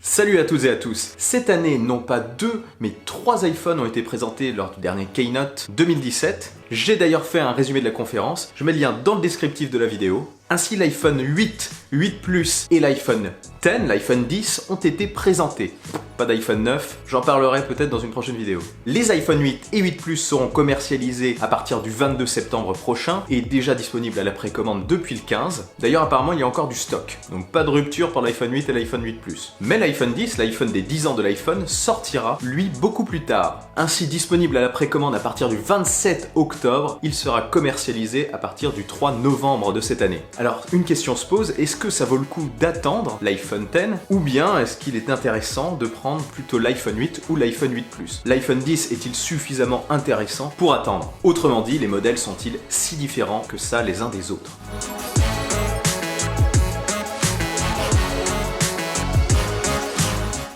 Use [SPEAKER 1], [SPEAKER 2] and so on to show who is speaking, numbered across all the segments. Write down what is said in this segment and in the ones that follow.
[SPEAKER 1] Salut à toutes et à tous. Cette année, non pas 2, mais 3 iPhones ont été présentés lors du dernier Keynote 2017. J'ai d'ailleurs fait un résumé de la conférence, je mets le lien dans le descriptif de la vidéo. Ainsi, l'iPhone 8, 8 Plus et l'iPhone X, l'iPhone 10 ont été présentés. Pas d'iPhone 9, j'en parlerai peut-être dans une prochaine vidéo. Les iPhone 8 et 8 Plus seront commercialisés à partir du 22 septembre prochain et déjà disponibles à la précommande depuis le 15. D'ailleurs, apparemment, il y a encore du stock, donc pas de rupture pour l'iPhone 8 et l'iPhone 8 Plus. Mais l'iPhone 10, l'iPhone des 10 ans de l'iPhone, sortira, lui, beaucoup plus tard. Ainsi disponible à la précommande à partir du 27 octobre, il sera commercialisé à partir du 3 novembre de cette année. Alors, une question se pose, est-ce que ça vaut le coup d'attendre l'iPhone X ou bien est-ce qu'il est intéressant de prendre plutôt l'iPhone 8 ou l'iPhone 8 Plus? L'iPhone 10 est-il suffisamment intéressant pour attendre? Autrement dit, les modèles sont-ils si différents que ça les uns des autres?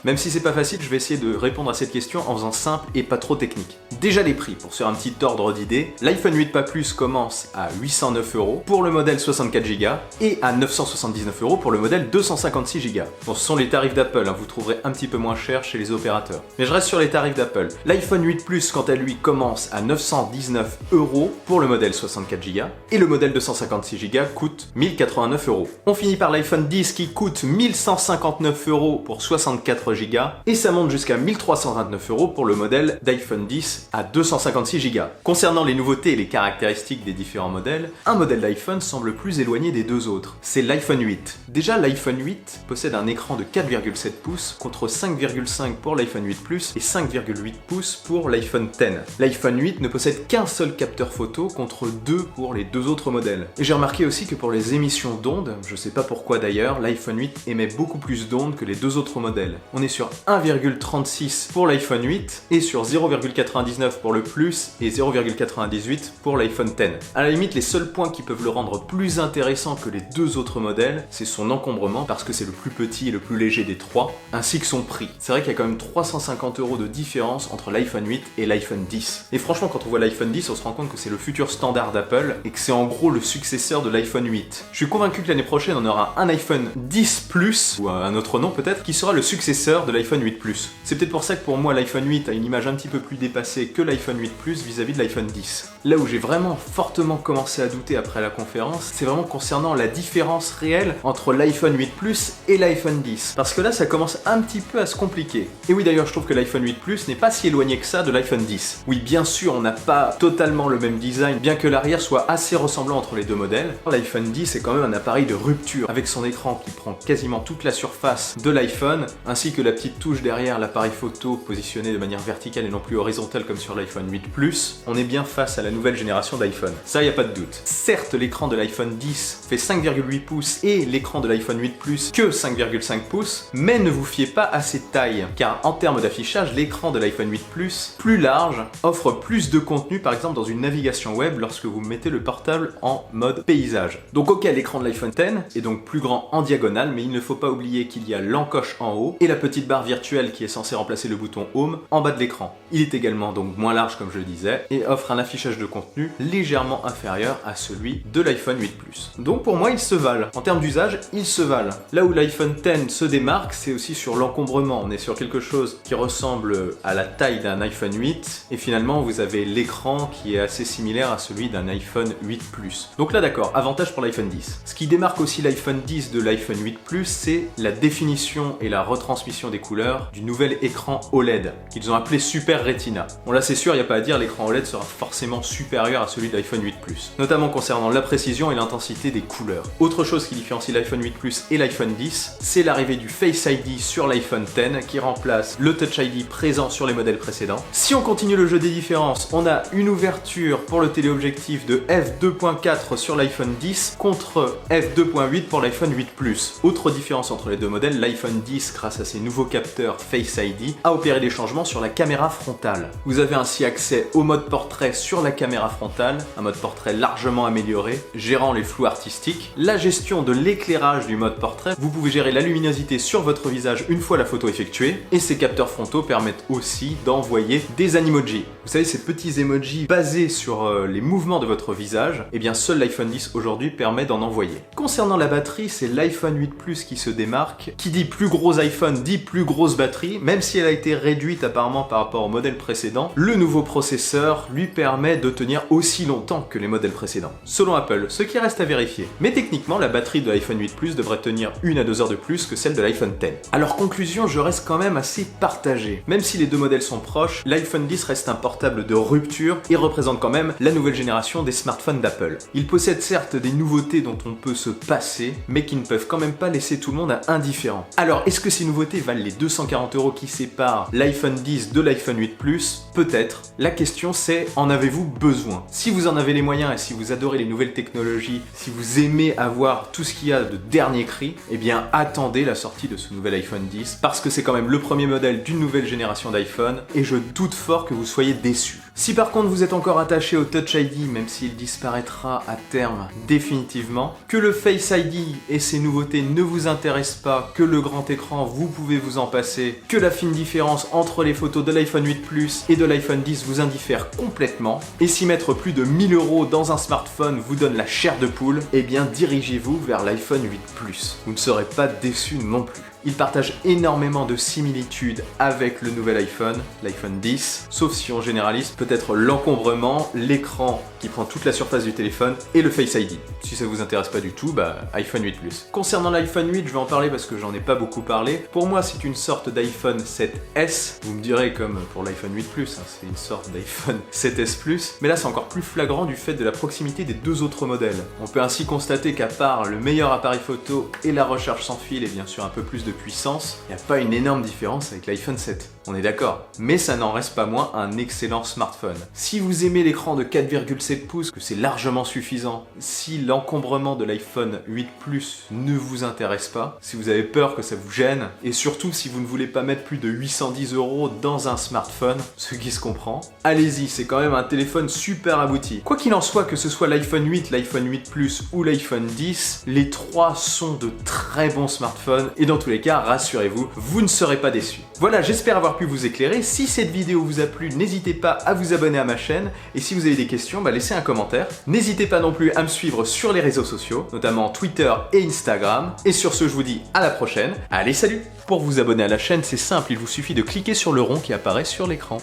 [SPEAKER 1] Même si c'est pas facile, je vais essayer de répondre à cette question en faisant simple et pas trop technique. Déjà les prix, pour se faire un petit ordre d'idée, l'iPhone 8 Pas Plus commence à 809€ pour le modèle 64Go et à 979€ pour le modèle 256Go. Bon, ce sont les tarifs d'Apple, vous trouverez un petit peu moins cher chez les opérateurs. Mais je reste sur les tarifs d'Apple. L'iPhone 8 Plus, quant à lui, commence à 919€ pour le modèle 64Go et le modèle 256Go coûte 1089€. On finit par l'iPhone 10 qui coûte 1159€ pour 64Go et ça monte jusqu'à 1329€ pour le modèle d'iPhone 10 à 256Go. Concernant les nouveautés et les caractéristiques des différents modèles, un modèle d'iPhone semble plus éloigné des deux autres. C'est l'iPhone 8. Déjà, l'iPhone 8 possède un écran de 4,7 pouces contre 5,5 pour l'iPhone 8 Plus et 5,8 pouces pour l'iPhone X. L'iPhone 8 ne possède qu'un seul capteur photo contre 2 pour les deux autres modèles. Et j'ai remarqué aussi que pour les émissions d'ondes, je sais pas pourquoi d'ailleurs, l'iPhone 8 émet beaucoup plus d'ondes que les deux autres modèles. On est sur 1,36 pour l'iPhone 8 et sur 0,99 pour le Plus et 0,98 pour l'iPhone X. À la limite, les seuls points qui peuvent le rendre plus intéressant que les deux autres modèles, c'est son encombrement parce que c'est le plus petit et le plus léger des trois, ainsi que son prix. C'est vrai qu'il y a quand même 350€ de différence entre l'iPhone 8 et l'iPhone 10. Et franchement, quand on voit l'iPhone 10, on se rend compte que c'est le futur standard d'Apple et que c'est en gros le successeur de l'iPhone 8. Je suis convaincu que l'année prochaine, on aura un iPhone 10 Plus, ou un autre nom peut-être, qui sera le successeur de l'iPhone 8 Plus. C'est peut-être pour ça que pour moi l'iPhone 8 a une image un petit peu plus dépassée que l'iPhone 8 Plus vis-à-vis de l'iPhone 10. Là où j'ai vraiment fortement commencé à douter après la conférence, c'est vraiment concernant la différence réelle entre l'iPhone 8 Plus et l'iPhone 10. Parce que là ça commence un petit peu à se compliquer. Et oui d'ailleurs je trouve que l'iPhone 8 Plus n'est pas si éloigné que ça de l'iPhone 10. Oui bien sûr on n'a pas totalement le même design, bien que l'arrière soit assez ressemblant entre les deux modèles. L'iPhone 10 est quand même un appareil de rupture, avec son écran qui prend quasiment toute la surface de l'iPhone, ainsi que la petite touche derrière l'appareil photo positionné de manière verticale et non plus horizontale comme sur l'iPhone 8 Plus, on est bien face à la nouvelle génération d'iPhone. Ça, y a pas de doute. Certes, l'écran de l'iPhone 10 fait 5,8 pouces et l'écran de l'iPhone 8 Plus que 5,5 pouces, mais ne vous fiez pas à ces tailles, car en termes d'affichage, l'écran de l'iPhone 8 Plus, plus large, offre plus de contenu, par exemple dans une navigation web lorsque vous mettez le portable en mode paysage. Donc ok, l'écran de l'iPhone X est donc plus grand en diagonale, mais il ne faut pas oublier qu'il y a l'encoche en haut et la petite barre virtuelle qui est censée remplacer le bouton Home en bas de l'écran. Il est également donc moins large comme je le disais et offre un affichage de contenu légèrement inférieur à celui de l'iPhone 8 Plus. Donc pour moi ils se valent. En termes d'usage, ils se valent. Là où l'iPhone X se démarque, c'est aussi sur l'encombrement. On est sur quelque chose qui ressemble à la taille d'un iPhone 8 et finalement vous avez l'écran qui est assez similaire à celui d'un iPhone 8 Plus. Donc là d'accord, avantage pour l'iPhone 10. Ce qui démarque aussi l'iPhone 10 de l'iPhone 8 Plus, c'est la définition et la retransmission des couleurs du nouvel écran OLED qu'ils ont appelé Super Retina. Bon là c'est sûr, il n'y a pas à dire, l'écran OLED sera forcément supérieur à celui de l'iPhone 8 Plus, notamment concernant la précision et l'intensité des couleurs. Autre chose qui différencie l'iPhone 8 Plus et l'iPhone 10, c'est l'arrivée du Face ID sur l'iPhone X qui remplace le Touch ID présent sur les modèles précédents. Si on continue le jeu des différences, on a une ouverture pour le téléobjectif de f2.4 sur l'iPhone 10 contre f2.8 pour l'iPhone 8 Plus. Autre différence entre les deux modèles, l'iPhone 10 grâce à ses nouveaux capteurs Face ID a opéré des changements sur la caméra frontale. Vous avez ainsi accès au mode portrait sur la caméra frontale, un mode portrait largement amélioré, gérant les flous artistiques, la gestion de l'éclairage du mode portrait, vous pouvez gérer la luminosité sur votre visage une fois la photo effectuée, et ces capteurs frontaux permettent aussi d'envoyer des animojis. Vous savez, ces petits emojis basés sur les mouvements de votre visage, et bien seul l'iPhone 10 aujourd'hui permet d'en envoyer. Concernant la batterie, c'est l'iPhone 8 Plus qui se démarque. Qui dit plus gros iPhone dit plus grosse batterie, même si elle a été réduite apparemment par rapport au modèle précédent, le nouveau processeur lui permet de tenir aussi longtemps que les modèles précédents. Selon Apple, ce qui reste à vérifier. Mais techniquement, la batterie de l'iPhone 8 Plus devrait tenir 1 à 2 heures de plus que celle de l'iPhone X. Alors conclusion, je reste quand même assez partagé. Même si les deux modèles sont proches, l'iPhone X reste un portable de rupture et représente quand même la nouvelle génération des smartphones d'Apple. Il possède certes des nouveautés dont on peut se passer, mais qui ne peuvent quand même pas laisser tout le monde indifférent. Alors, est-ce que ces nouveautés valent les 240 € qui séparent l'iPhone X de l'iPhone 8 Plus? Peut-être. La question c'est, en avez-vous besoin? Si vous en avez les moyens et si vous adorez les nouvelles technologies, si vous aimez avoir tout ce qu'il y a de dernier cri, eh bien attendez la sortie de ce nouvel iPhone X, parce que c'est quand même le premier modèle d'une nouvelle génération d'iPhone, et je doute fort que vous soyez déçus. Si par contre vous êtes encore attaché au Touch ID, même s'il disparaîtra à terme définitivement, que le Face ID et ses nouveautés ne vous intéressent pas, que le grand écran vous pouvez vous en passer, que la fine différence entre les photos de l'iPhone 8 Plus et de l'iPhone X vous indiffère complètement, et si mettre plus de 1000 € dans un smartphone vous donne la chair de poule, eh bien dirigez-vous vers l'iPhone 8 Plus. Vous ne serez pas déçus non plus. Il partage énormément de similitudes avec le nouvel iPhone, l'iPhone X, sauf si on généralise peut-être l'encombrement, l'écran qui prend toute la surface du téléphone et le Face ID. Si ça vous intéresse pas du tout, iPhone 8 Plus. Concernant l'iPhone 8, je vais en parler parce que j'en ai pas beaucoup parlé. Pour moi, c'est une sorte d'iPhone 7S. Vous me direz comme pour l'iPhone 8 Plus, c'est une sorte d'iPhone 7S Plus. Mais là, c'est encore plus flagrant du fait de la proximité des deux autres modèles. On peut ainsi constater qu'à part le meilleur appareil photo et la recharge sans fil et bien sûr un peu plus de puissance, il n'y a pas une énorme différence avec l'iPhone 7. On est d'accord. Mais ça n'en reste pas moins un excellent smartphone. Si vous aimez l'écran de 4,7 pouces, que c'est largement suffisant, si l'encombrement de l'iPhone 8 Plus ne vous intéresse pas, si vous avez peur que ça vous gêne, et surtout si vous ne voulez pas mettre plus de 810 € dans un smartphone, ce qui se comprend, allez-y, c'est quand même un téléphone super abouti. Quoi qu'il en soit, que ce soit l'iPhone 8, l'iPhone 8 Plus ou l'iPhone 10, les trois sont de très bons smartphones, et dans tous les cas, rassurez-vous, vous ne serez pas déçus. Voilà, j'espère avoir pu vous éclairer. Si cette vidéo vous a plu, n'hésitez pas à vous abonner à ma chaîne, et si vous avez des questions, laissez un commentaire. N'hésitez pas non plus à me suivre sur les réseaux sociaux, notamment Twitter et Instagram, et sur ce, je vous dis à la prochaine. Allez, salut! Pour vous abonner à la chaîne, c'est simple, il vous suffit de cliquer sur le rond qui apparaît sur l'écran.